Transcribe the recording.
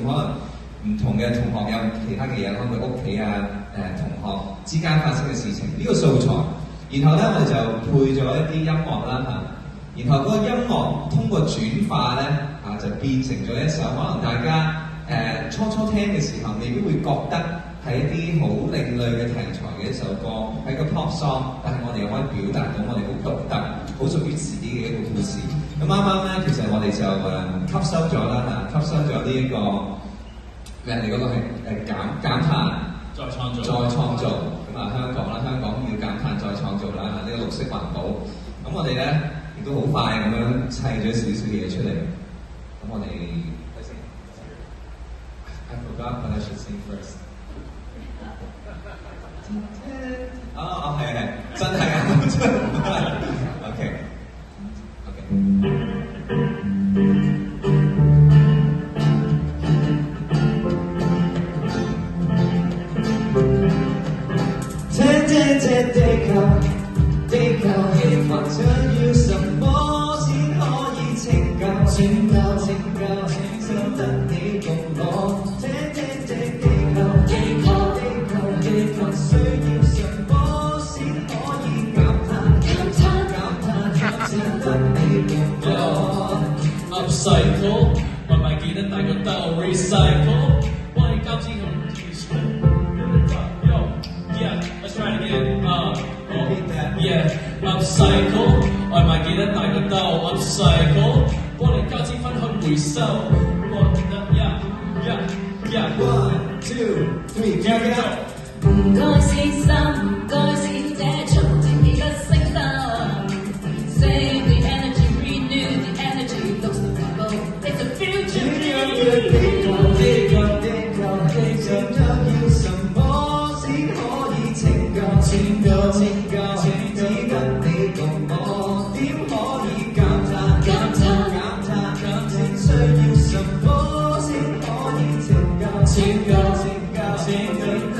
可能唔同嘅同學有其他嘅嘢，可能佢屋企啊同學之間發生嘅事情，呢個素材。然後咧我哋就配咗一啲音樂啦嚇，然後嗰個音樂通過轉化咧就變成咗一首可能大家初聽嘅時候未必會覺得係一啲好另類嘅題材嘅一首歌，係個 pop song， 但係我哋又可以表達到我哋好獨特、好屬於自己嘅一個故事。咁啱啱咧，其實我哋就吸收咗啦嚇，吸收咗呢一個人哋嗰個係減碳再創造。咁香港要減碳再創造啦，呢個綠色環保。咁我哋咧亦都好快咁樣砌咗少少嘢出嚟。咁我哋睇先。I forgot what I should sing first。係，真係啊！OK。地球想要什麼先可以拯救？想得你共我。地球需要什麼先可以減碳？想得你共我。Upcycle， 我咪記得帶個兜 recycle， 幫你交資咁。Let's try it again. Yeah, upcycle， 外賣記得帶個兜 upcycle， 幫你交資分去回收。One, two, three, go go。唔該先生，唔該小姐，從前記得聲心。Save the energy, renew the energy, looks the rainbow, it's a future dream。地球想要什麼先可以拯救？只得你共我，點可以減碳？正需要什麼先可以拯救？只得